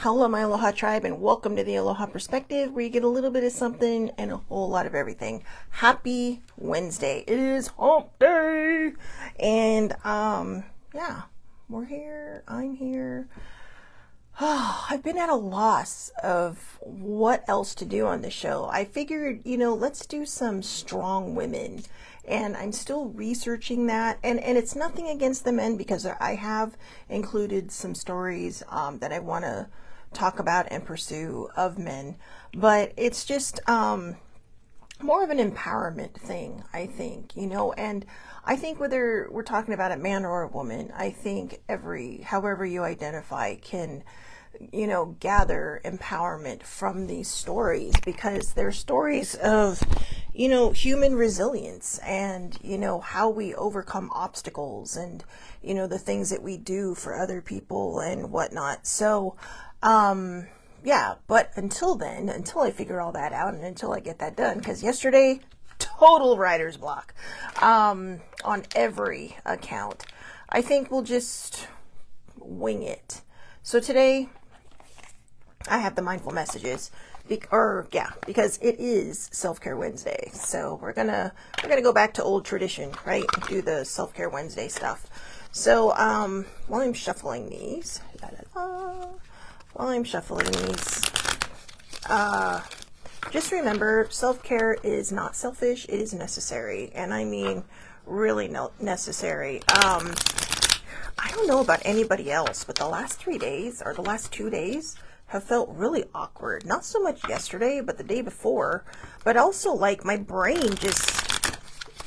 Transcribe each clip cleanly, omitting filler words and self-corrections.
Hello, my Aloha tribe, and welcome to the Aloha Perspective, where you get a little bit of something and a whole lot of everything. Happy Wednesday. It is hump day. And, yeah, we're here. I'm here. I've been at a loss of what else to do on the show. I figured, let's do some strong women. And I'm still researching that. And it's nothing against the men, because I have included some stories that I want to talk about and pursue of men. But it's just more of an empowerment thing, I think, and I think whether we're talking about a man or a woman, I think however you identify can, gather empowerment from these stories, because they're stories of, human resilience and, how we overcome obstacles and, the things that we do for other people and whatnot. So, yeah, but until I figure all that out and until I get that done, because yesterday, total writer's block, on every account, I think we'll just wing it. So today, I have the mindful messages, because it is Self-Care Wednesday. So we're gonna go back to old tradition, right? Do the Self-Care Wednesday stuff. So while I'm shuffling these, just remember, self-care is not selfish. It is necessary, and I mean really necessary. I don't know about anybody else, but the last 3 days or the last 2 days have felt really awkward. Not so much yesterday, but the day before. But also, like, my brain just,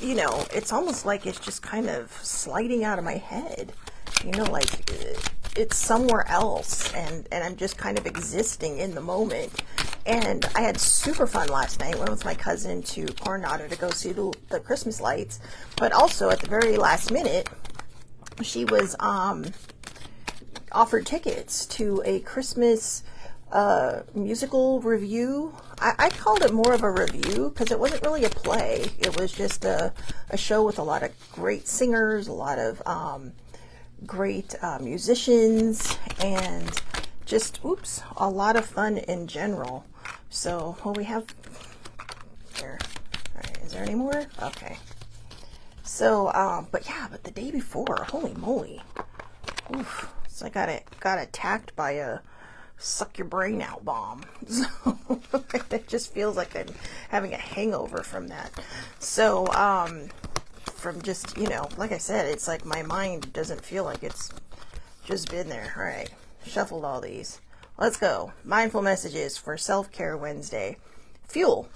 it's almost like it's just kind of sliding out of my head. Like it's somewhere else, and I'm just kind of existing in the moment. And I had super fun last night. Went with my cousin to Coronado to go see the Christmas lights. But also at the very last minute, she was offered tickets to a Christmas musical review. I called it more of a review because it wasn't really a play. It was just a show with a lot of great singers, a lot of great musicians, and just a lot of fun in general. So what we have there, all right, is there any more? Okay. So but the day before, holy moly, so I got attacked by a suck your brain out bomb. So it just feels like I'm having a hangover from that. So from just, like I said, it's like my mind doesn't feel like it's just been there. All right, shuffled all these. Let's go. Mindful messages for Self-Care Wednesday. Fuel.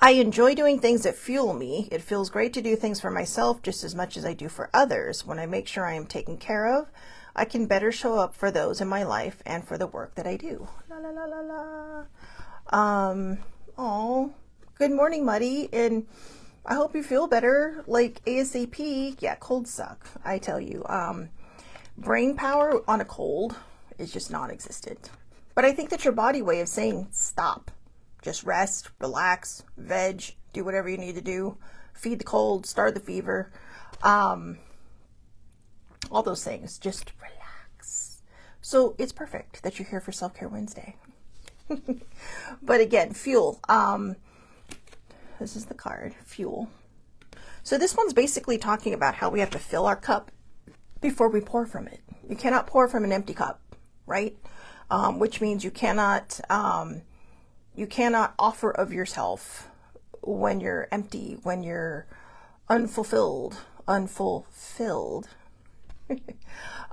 I enjoy doing things that fuel me. It feels great to do things for myself just as much as I do for others. When I make sure I am taken care of, I can better show up for those in my life and for the work that I do. La la la la la. Good morning, Muddy, and I hope you feel better, like ASAP. Yeah, colds suck, I tell you. Brain power on a cold is just non-existent. But I think that's your body way of saying stop. Just rest, relax, veg, do whatever you need to do. Feed the cold, start the fever. All those things. Just relax. So it's perfect that you're here for Self-Care Wednesday. But again, fuel. This is the card, fuel. So this one's basically talking about how we have to fill our cup before we pour from it. You cannot pour from an empty cup, right? Which means you cannot offer of yourself when you're empty, when you're unfulfilled.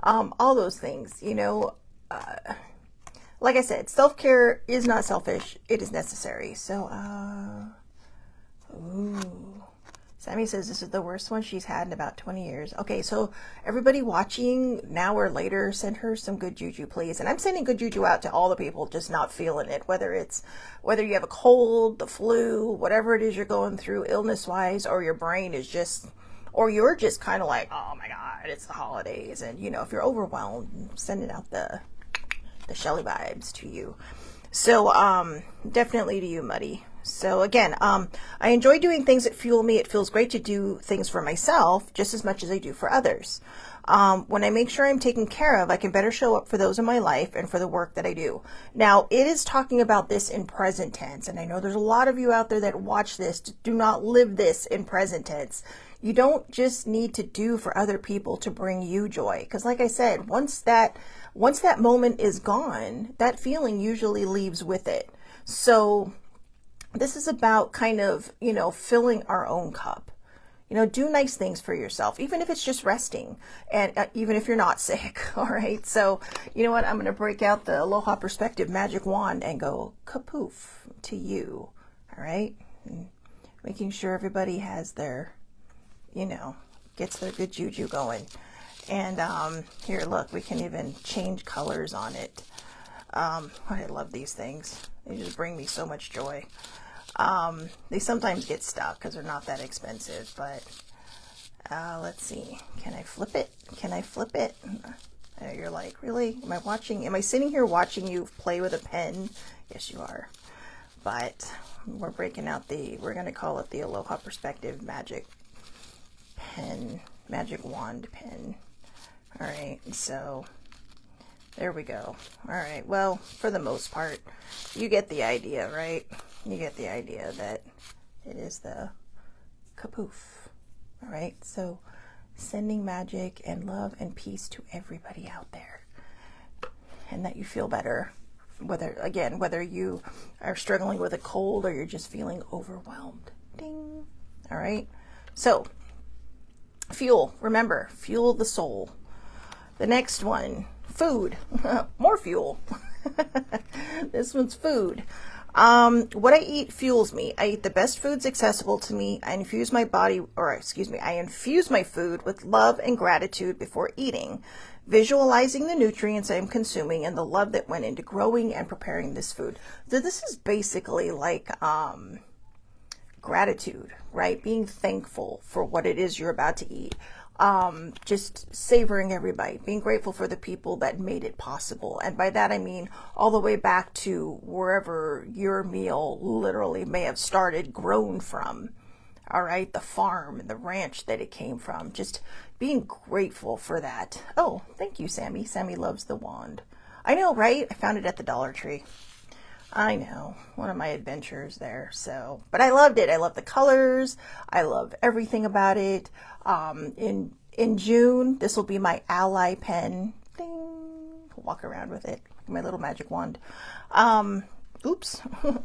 All those things, like I said, self-care is not selfish. It is necessary. So, Sammy says this is the worst one she's had in about 20 years. Okay, so everybody watching now or later, send her some good juju, please. And I'm sending good juju out to all the people just not feeling it, whether you have a cold, the flu, whatever it is you're going through illness-wise, or your brain is just, or you're just kind of like, oh my God, it's the holidays. And, if you're overwhelmed, sending out the Shelly vibes to you. So, definitely to you, Muddy. So again, I enjoy doing things that fuel me. It feels great to do things for myself just as much as I do for others. When I make sure I'm taken care of, I can better show up for those in my life and for the work that I do. Now, it is talking about this in present tense, and I know there's a lot of you out there that watch this, do not live this in present tense. You don't just need to do for other people to bring you joy. Because like I said, once that moment is gone, that feeling usually leaves with it. So this is about kind of, filling our own cup. Do nice things for yourself, even if it's just resting, and even if you're not sick. All right. So, you know what? I'm going to break out the Aloha Perspective magic wand and go kapoof to you. All right. And making sure everybody has their, gets their good juju going. And here, look, we can even change colors on it. I love these things. They just bring me so much joy. They sometimes get stuck because they're not that expensive, but let's see. Can I flip it? Can I flip it? You're like, really? Am I sitting here watching you play with a pen? Yes, you are. But we're breaking out we're going to call it the Aloha Perspective magic pen, magic wand pen. All right, so there we go. All right, well, for the most part, you get the idea, right? You get the idea that it is the kapoof. All right, so sending magic and love and peace to everybody out there, and that you feel better, whether you are struggling with a cold or you're just feeling overwhelmed. Ding. All right, so fuel. Remember, fuel the soul. The next one, food. More fuel. This one's food. What I eat fuels me. I eat the best foods accessible to me. I infuse my food with love and gratitude before eating, visualizing the nutrients I am consuming and the love that went into growing and preparing this food. So this is basically like gratitude, right? Being thankful for what it is you're about to eat. Just savoring every bite, being grateful for the people that made it possible. And by that, I mean all the way back to wherever your meal literally may have started, grown from. All right. The farm and the ranch that it came from, just being grateful for that. Oh, thank you, Sammy. Sammy loves the wand. I know, right? I found it at the Dollar Tree. I know, one of my adventures there. So, but I loved it. I love the colors. I love everything about it. In June, this will be my ally pen. Ding. Walk around with it, my little magic wand. Oops, I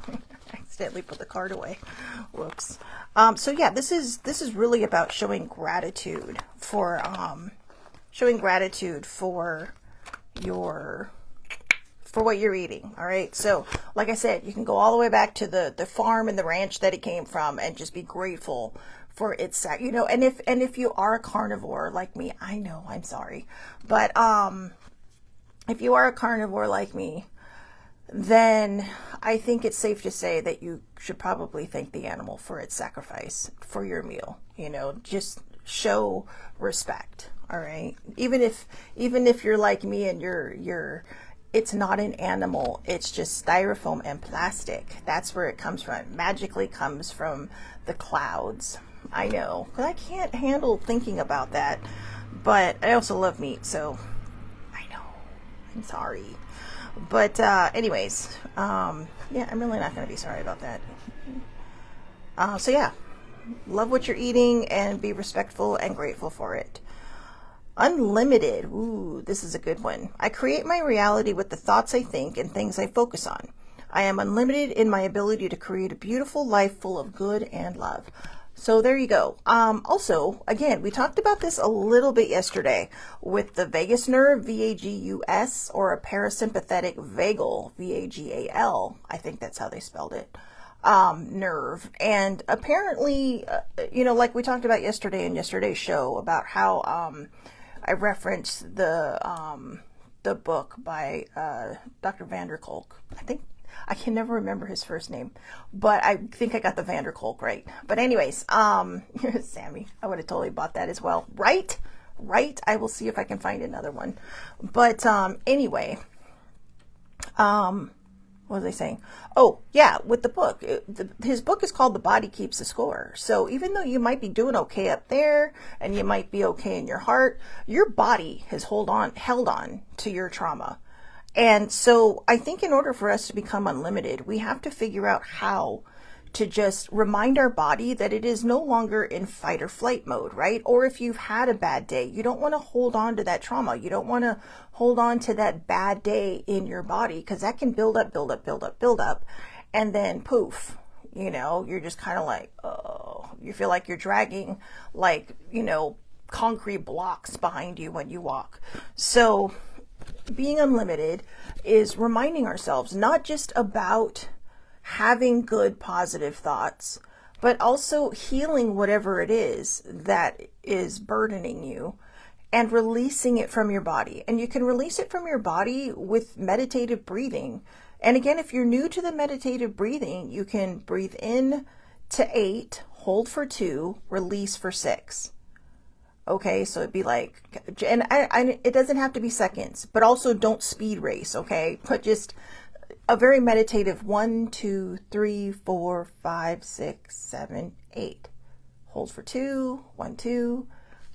accidentally put the card away. Whoops. So yeah, this is really about showing gratitude for what you're eating. All right. So like I said, you can go all the way back to the farm and the ranch that it came from and just be grateful for its, and if you are a carnivore like me, I know, I'm sorry, but if you are a carnivore like me, then I think it's safe to say that you should probably thank the animal for its sacrifice for your meal. Just show respect. All right. Even if you're like me and it's not an animal, it's just styrofoam and plastic. That's where it comes from. It magically comes from the clouds. I know, because I can't handle thinking about that, but I also love meat, so I know, I'm sorry. But anyways, yeah, I'm really not going to be sorry about that. So yeah, love what you're eating and be respectful and grateful for it. Unlimited. Ooh, this is a good one. I create my reality with the thoughts I think and things I focus on. I am unlimited in my ability to create a beautiful life full of good and love. So there you go. Also, again, we talked about this a little bit yesterday with the vagus nerve, VAGUS, or a parasympathetic vagal, VAGAL. I think that's how they spelled it. Nerve. And apparently, like we talked about yesterday in yesterday's show about how I referenced the book by Dr. Vanderkolk. I can never remember his first name, but I think I got the Vanderkolk right. But anyways, Sammy, I would have totally bought that as well. Right? I will see if I can find another one. But anyway, What was I saying? Oh, yeah, with the book. His book is called The Body Keeps the Score. So even though you might be doing okay up there and you might be okay in your heart, your body has held on to your trauma. And so I think in order for us to become unlimited, we have to figure out how to just remind our body that it is no longer in fight or flight mode, right? Or if you've had a bad day, you don't want to hold on to that trauma. You don't want to hold on to that bad day in your body, because that can build up, build up, build up, build up. And then poof, you're just kind of like, oh, you feel like you're dragging like, concrete blocks behind you when you walk. So being unlimited is reminding ourselves not just about having good positive thoughts, but also healing whatever it is that is burdening you and releasing it from your body. And you can release it from your body with meditative breathing. And again, if you're new to the meditative breathing, you can breathe in to 8, hold for 2, release for 6. Okay, so it'd be like, and it doesn't have to be seconds, but also don't speed race, okay? But just a very meditative 1, 2, 3, 4, 5, 6, 7, 8. Hold for 2, 1, 2,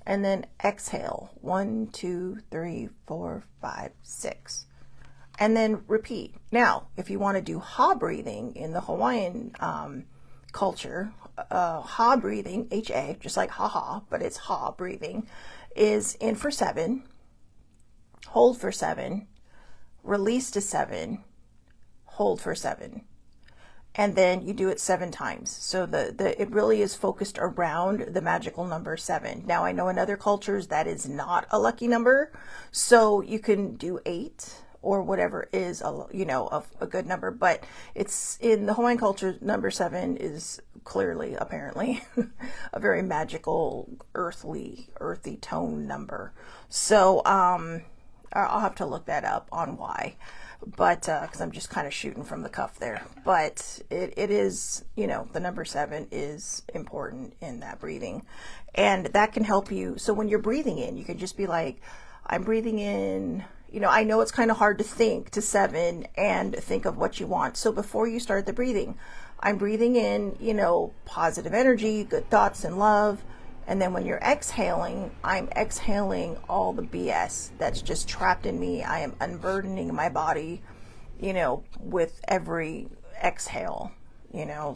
and then exhale 1, 2, 3, 4, 5, 6. And then repeat. Now, if you want to do ha breathing in the Hawaiian culture, ha breathing, H-A, just like ha-ha, but it's ha breathing, is in for 7, hold for 7, release to 7, hold for 7. And then you do it 7 times. So it really is focused around the magical number 7. Now I know in other cultures that is not a lucky number. So you can do 8 or whatever is a good number, but it's in the Hawaiian culture, number 7 is clearly, apparently, a very magical, earthy tone number. So I'll have to look that up on why, but because I'm just kind of shooting from the cuff there. But it is, the number 7 is important in that breathing, and that can help you. So when you're breathing in, you can just be like, I'm breathing in. I know it's kind of hard to think to 7 and think of what you want. So before you start the breathing, I'm breathing in, positive energy, good thoughts and love. And then when you're exhaling, I'm exhaling all the BS that's just trapped in me. I am unburdening my body, with every exhale.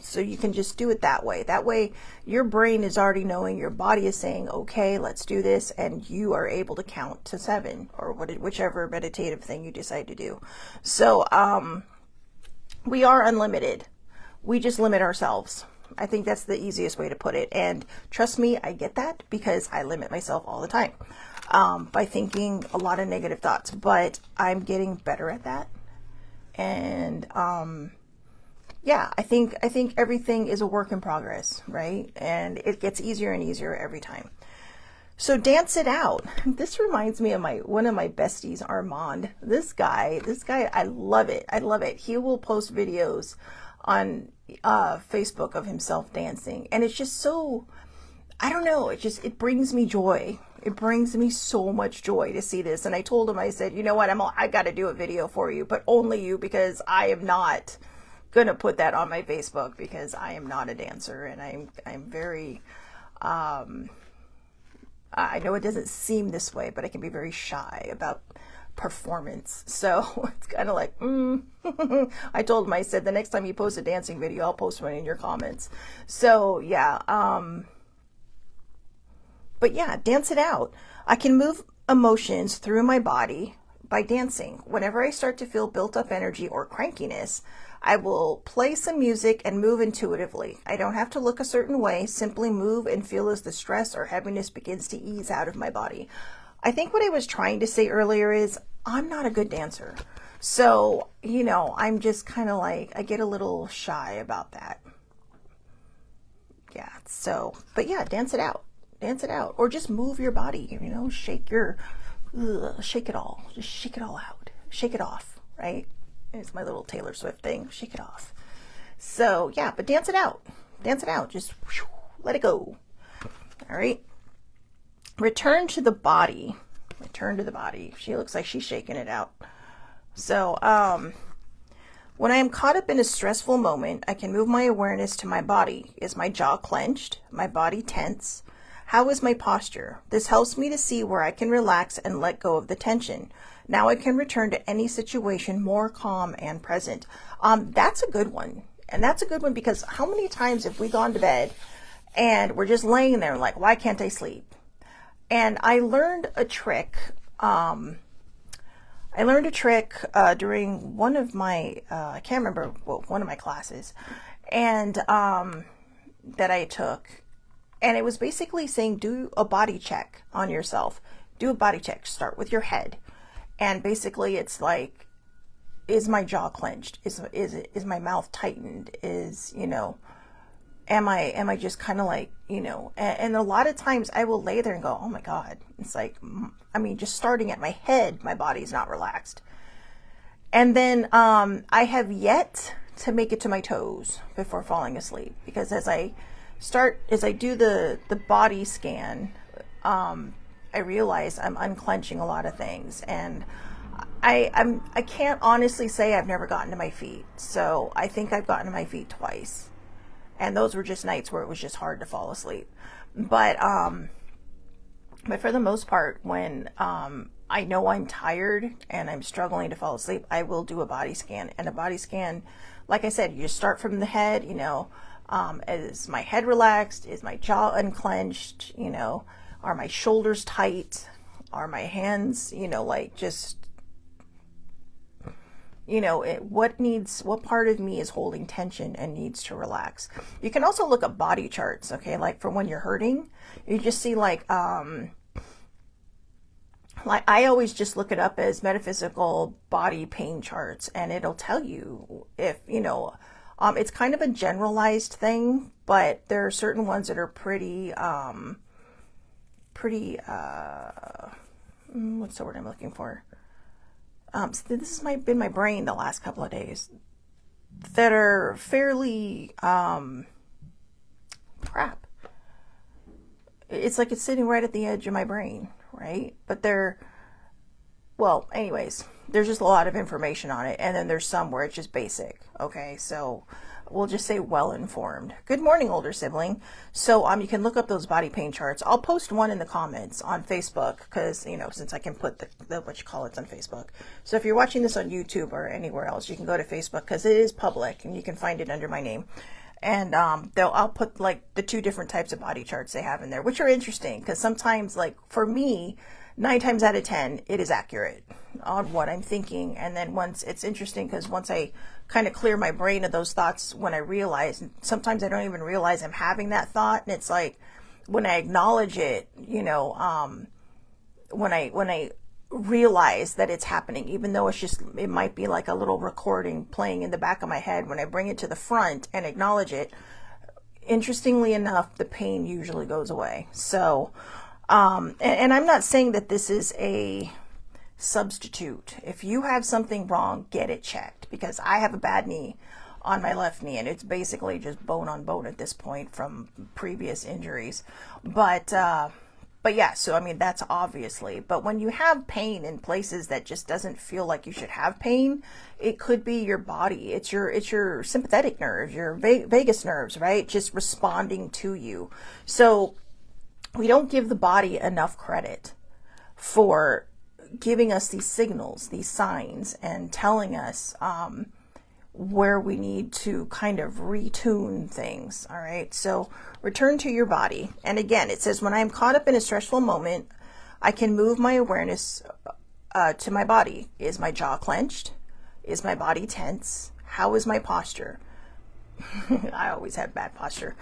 So you can just do it that way. That way your brain is already knowing, your body is saying, okay, let's do this. And you are able to count to 7 or whichever meditative thing you decide to do. So, we are unlimited. We just limit ourselves. I think that's the easiest way to put it. And trust me, I get that because I limit myself all the time, by thinking a lot of negative thoughts, but I'm getting better at that. And, yeah, I think everything is a work in progress, right? And it gets easier and easier every time. So dance it out. This reminds me of one of my besties, Armand. This guy, I love it. I love it. He will post videos on Facebook of himself dancing, and it's just so, I don't know, it brings me joy. It brings me so much joy to see this. And I told him, I said, you know what, I got to do a video for you, but only you, because I am not gonna put that on my Facebook, because I am not a dancer, and I'm very I know it doesn't seem this way, but I can be very shy about performance. So it's kind of like, I told him, I said, the next time you post a dancing video, I'll post one in your comments. So yeah, but yeah, dance it out. I can move emotions through my body by dancing. Whenever I start to feel built up energy or crankiness, I will play some music and move intuitively. I don't have to look a certain way, simply move and feel as the stress or heaviness begins to ease out of my body. I think what I was trying to say earlier is I'm not a good dancer. So, I'm just kind of like, I get a little shy about that. Yeah, so, but yeah, dance it out. Dance it out. Or just move your body, shake it all. Just shake it all out. Shake it off, right? It's my little Taylor Swift thing. Shake it off. So yeah, but dance it out. Dance it out. Just let it go. All right. Return to the body. Return to the body. She looks like she's shaking it out. So, When I am caught up in a stressful moment, I can move my awareness to my body. Is my jaw clenched? My body tense? How is my posture? This helps me to see where I can relax and let go of the tension. Now I can return to any situation more calm and present. That's a good one. And that's a good one because how many times have we gone to bed and we're just laying there like, why can't I sleep? And I learned a trick. During one of my, I can't remember, one of my classes, and that I took. And it was basically saying, do a body check on yourself. Do a body check. Start with your head. And basically it's like, is my jaw clenched? Is my mouth tightened? Am I just kind of like, and a lot of times I will lay there and go, oh my God. It's like, just starting at my head, my body's not relaxed. And then I have yet to make it to my toes before falling asleep, because as I do the body scan, I realize I'm unclenching a lot of things, and I can't honestly say I've never gotten to my feet. So I think I've gotten to my feet twice. And those were just nights where it was just hard to fall asleep. But for the most part, when I know I'm tired and I'm struggling to fall asleep, I will do a body scan. And a body scan, like I said, you just start from the head, is my head relaxed? Is my jaw unclenched? Are my shoulders tight? Are my hands, what part of me is holding tension and needs to relax? You can also look at body charts, okay? Like for when you're hurting, you just see like I always just look it up as metaphysical body pain charts, and it'll tell you if, it's kind of a generalized thing, but there are certain ones that are pretty, what's the word I'm looking for? So this has been my brain the last couple of days, that are fairly, crap. It's like it's sitting right at the edge of my brain, right? But anyways, there's just a lot of information on it. And then there's some where it's just basic. Okay. So we'll just say well-informed. Good morning, older sibling. So, you can look up those body pain charts. I'll post one in the comments on Facebook, because, since I can put the what you call it on Facebook. So if you're watching this on YouTube or anywhere else, you can go to Facebook, because it is public and you can find it under my name. And, I'll put like the 2 different types of body charts they have in there, which are interesting, because sometimes, like for me, 9 times out of 10, it is accurate on what I'm thinking. And then it's interesting because once I kind of clear my brain of those thoughts, when I realize, sometimes I don't even realize I'm having that thought. And it's like, when I acknowledge it, when I realize that it's happening, even though it might be like a little recording playing in the back of my head, when I bring it to the front and acknowledge it, interestingly enough, the pain usually goes away. So, and I'm not saying that this is a substitute. If you have something wrong, get it checked, because I have a bad knee on my left knee, and it's basically just bone on bone at this point from previous injuries. But yeah, so that's obviously, but when you have pain in places that just doesn't feel like you should have pain, it could be your body. It's your sympathetic nerves, your vagus nerves, right? Just responding to you. So we don't give the body enough credit for giving us these signals, these signs, and telling us where we need to kind of retune things. All right. So return to your body. And again, it says, when I am caught up in a stressful moment, I can move my awareness to my body. Is my jaw clenched? Is my body tense? How is my posture? I always have bad posture.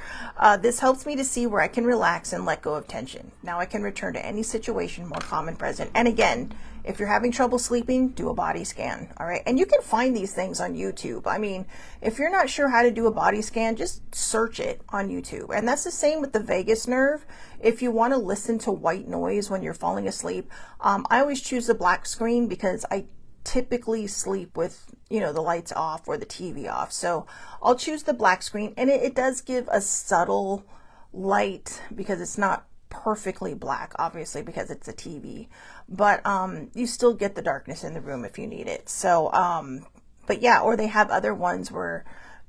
This helps me to see where I can relax and let go of tension. Now I can return to any situation more calm and present. And again, if you're having trouble sleeping, do a body scan. All right. And you can find these things on YouTube. If you're not sure how to do a body scan, just search it on YouTube. And that's the same with the vagus nerve. If you want to listen to white noise when you're falling asleep, I always choose the black screen, because I typically sleep with, the lights off or the TV off. So I'll choose the black screen, and it does give a subtle light, because it's not perfectly black, obviously, because it's a TV, but you still get the darkness in the room if you need it. So But yeah, or they have other ones where,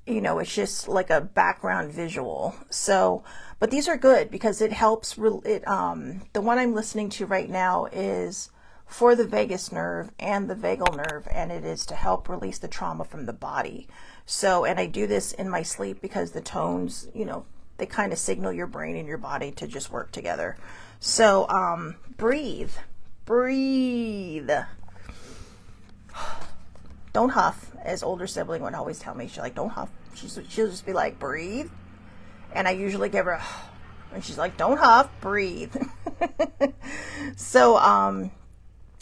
you know, it's just like a background visual. So, but these are good because it helps. The one I'm listening to right now is for the vagus nerve and the vagal nerve, and it is to help release the trauma from the body. So, and I do this in my sleep because the tones, you know, they kind of signal your brain and your body to just work together. So, breathe, breathe. Don't huff, as older sibling would always tell me. She's like, don't huff. She'll just be like, breathe. And I usually give her a, and she's like, don't huff, breathe. So,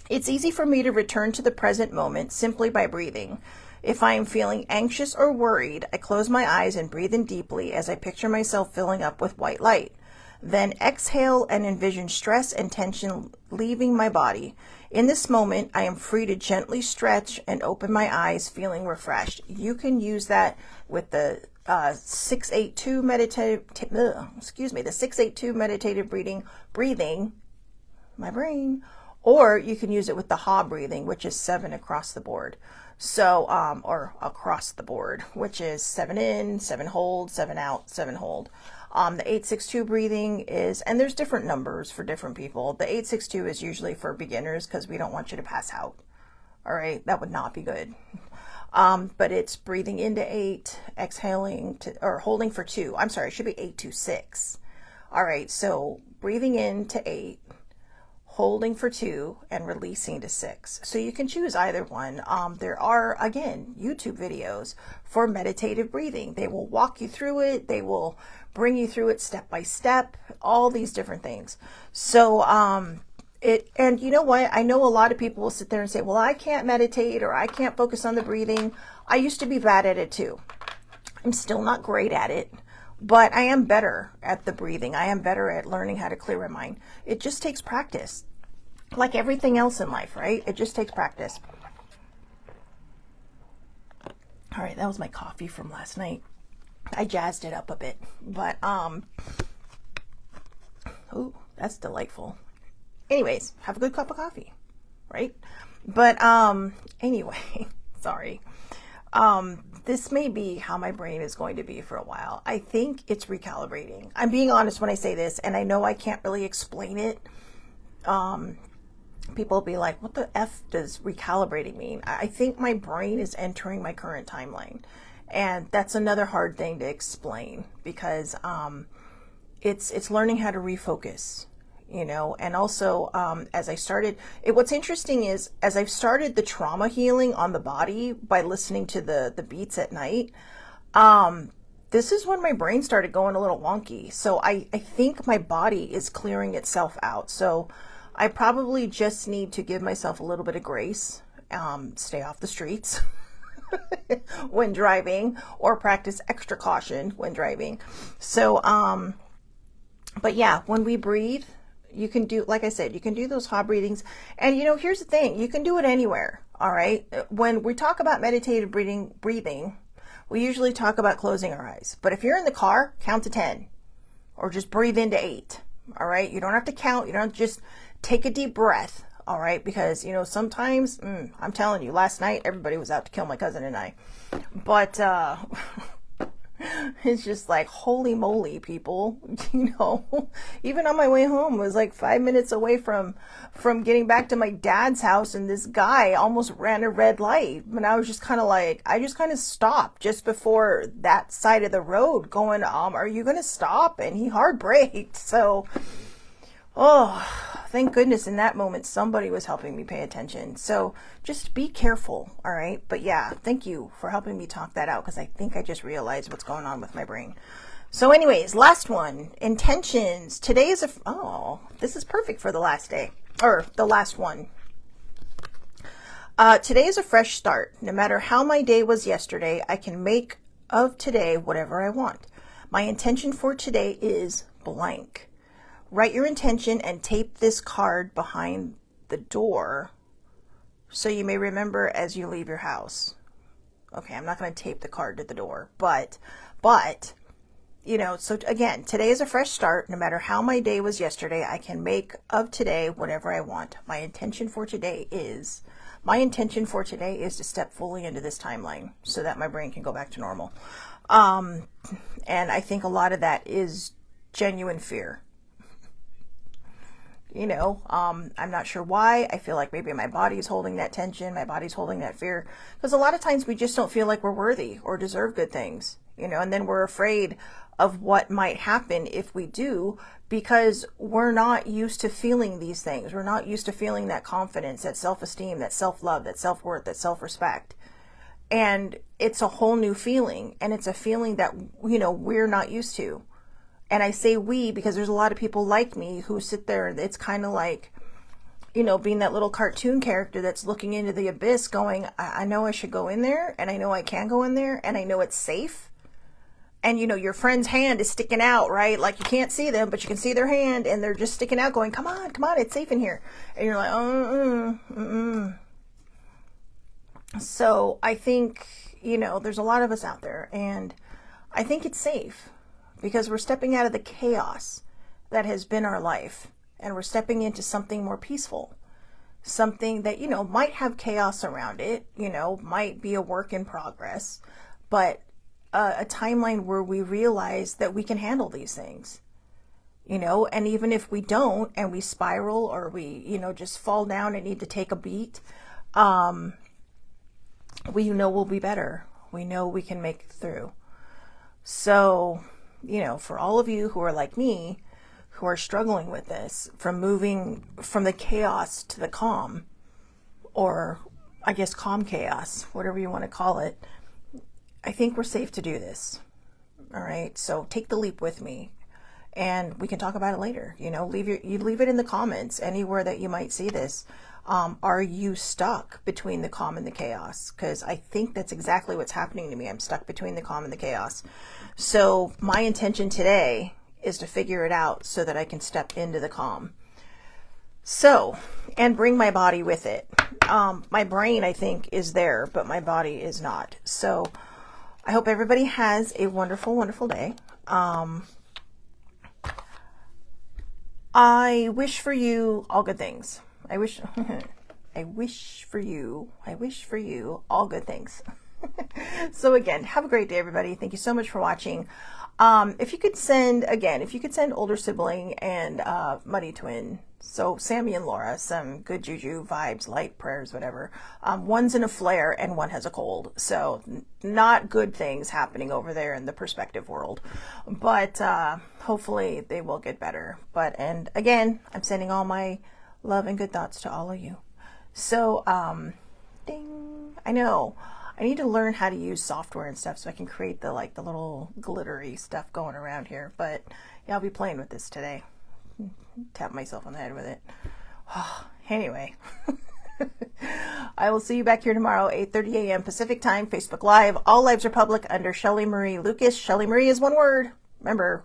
it's easy for me to return to the present moment simply by breathing. If I am feeling anxious or worried, I close my eyes and breathe in deeply as I picture myself filling up with white light. Then exhale and envision stress and tension leaving my body. In this moment, I am free to gently stretch and open my eyes, feeling refreshed. You can use that with the 682 meditative, the 682 meditative breathing, my brain, or you can use it with the Ha breathing, which is 7 across the board. So, or across the board, which is 7 in, 7 hold, 7 out, 7 hold. The 862 breathing is, and there's different numbers for different people. The 862 is usually for beginners because we don't want you to pass out. All right, that would not be good. But it's breathing into 8, exhaling to, or holding for 2. I'm sorry, it should be 826. All right, so breathing into 8, holding for 2, and releasing to 6. So you can choose either one. There are, again, YouTube videos for meditative breathing. They will walk you through it. They will bring you through it step by step, all these different things. So, and you know what? I know a lot of people will sit there and say, well, I can't meditate or I can't focus on the breathing. I used to be bad at it too. I'm still not great at it, but I am better at the breathing. I am better at learning how to clear my mind. It just takes practice, like everything else in life, right? It just takes practice. All right, that was my coffee from last night. I jazzed it up a bit, but oh, that's delightful. Anyways, have a good cup of coffee, right? But anyway, sorry. This may be how my brain is going to be for a while. I think it's recalibrating. I'm being honest when I say this, and I know I can't really explain it. People will be like, what the F does recalibrating mean? I think my brain is entering my current timeline. And that's another hard thing to explain because it's learning how to refocus, you know. And also, as I started, what's interesting is as I've started the trauma healing on the body by listening to the beats at night, this is when my brain started going a little wonky. So I think my body is clearing itself out. So I probably just need to give myself a little bit of grace, stay off the streets when driving, or practice extra caution when driving. So, but yeah, when we breathe, you can do, like I said, you can do those Ha breathings. And you know, here's the thing, you can do it anywhere. All right. When we talk about meditative breathing, we usually talk about closing our eyes, but if you're in the car, count to 10 or just breathe into 8. All right. You don't have to count. You don't have to just take a deep breath. All right. Because, you know, sometimes, I'm telling you, last night, everybody was out to kill my cousin and I, but, it's just like, holy moly, people, you know, even on my way home, it was like 5 minutes away from getting back to my dad's house. And this guy almost ran a red light. And I was just kind of like, I just kind of stopped just before that side of the road going, are you going to stop? And he hard braked. So, oh, thank goodness in that moment, somebody was helping me pay attention. So just be careful. All right. But yeah, thank you for helping me talk that out, because I think I just realized what's going on with my brain. So anyways, last one, intentions. Today is this is perfect for the last day, or the last one. Today is a fresh start. No matter how my day was yesterday, I can make of today whatever I want. My intention for today is blank. Write your intention and tape this card behind the door so you may remember as you leave your house. Okay, I'm not going to tape the card to the door, but, you know, so again, today is a fresh start. No matter how my day was yesterday, I can make of today whatever I want. My intention for today is my intention for today is to step fully into this timeline so that my brain can go back to normal. And I think a lot of that is genuine fear. You know, I'm not sure why. I feel like maybe my body's holding that tension, my body's holding that fear, because a lot of times we just don't feel like we're worthy or deserve good things, you know, and then we're afraid of what might happen if we do, because we're not used to feeling these things. We're not used to feeling that confidence, that self-esteem, that self-love, that self-worth, that self-respect. And it's a whole new feeling, and it's a feeling that, you know, we're not used to. And I say we because there's a lot of people like me who sit there, and it's kind of like, you know, being that little cartoon character that's looking into the abyss going, I know I should go in there, and I know I can go in there, and I know it's safe. And, you know, your friend's hand is sticking out, right? Like, you can't see them, but you can see their hand, and they're just sticking out going, come on, it's safe in here. And you're like, So I think, you know, there's a lot of us out there, and I think it's safe. Because we're stepping out of the chaos that has been our life, and we're stepping into something more peaceful, something that, you know, might have chaos around it, you know, might be a work in progress, but a timeline where we realize that we can handle these things, you know, and even if we don't, and we spiral, or we, you know, just fall down and need to take a beat, we know we'll be better. We know we can make it through. So, you know, for all of you who are like me, who are struggling with this, from moving from the chaos to the calm, or I guess calm chaos, whatever you want to call it, I think we're safe to do this. All right. So take the leap with me, and we can talk about it later. You know, leave it in the comments anywhere that you might see this. Are you stuck between the calm and the chaos? Because I think that's exactly what's happening to me. I'm stuck between the calm and the chaos. So my intention today is to figure it out so that I can step into the calm. So, and bring my body with it. My brain, I think, is there, but my body is not. So I hope everybody has a wonderful, wonderful day. I wish for you all good things. I wish for you all good things. So again, have a great day, everybody. Thank you so much for watching. If you could send older sibling and muddy twin, so Sammy and Laura, some good juju vibes, light prayers, whatever. One's in a flare and one has a cold. So not good things happening over there in the perspective world, but hopefully they will get better. And again, I'm sending all my love and good thoughts to all of you. So, ding. I know I need to learn how to use software and stuff so I can create the little glittery stuff going around here. But yeah, I'll be playing with this today. Tap myself on the head with it. Anyway, I will see you back here tomorrow, 8:30 a.m. Pacific time, Facebook Live. All lives are public under Shelly Marie Lucas. Shelly Marie is one word. Remember,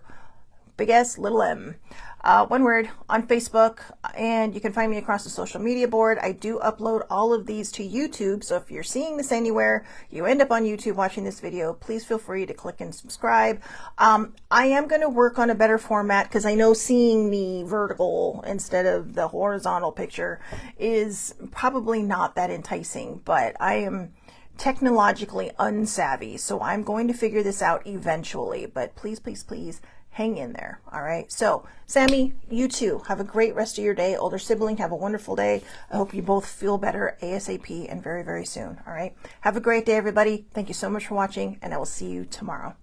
big S, little M. One word, on Facebook, and you can find me across the social media board. I do upload all of these to YouTube, so if you're seeing this anywhere, you end up on YouTube watching this video, please feel free to click and subscribe. I am going to work on a better format, because I know seeing me vertical instead of the horizontal picture is probably not that enticing, but I am technologically unsavvy, so I'm going to figure this out eventually, but please, please, please, hang in there. All right. So Sammy, you too, have a great rest of your day. Older sibling, have a wonderful day. I hope you both feel better ASAP and very, very soon. All right. Have a great day, everybody. Thank you so much for watching, and I will see you tomorrow.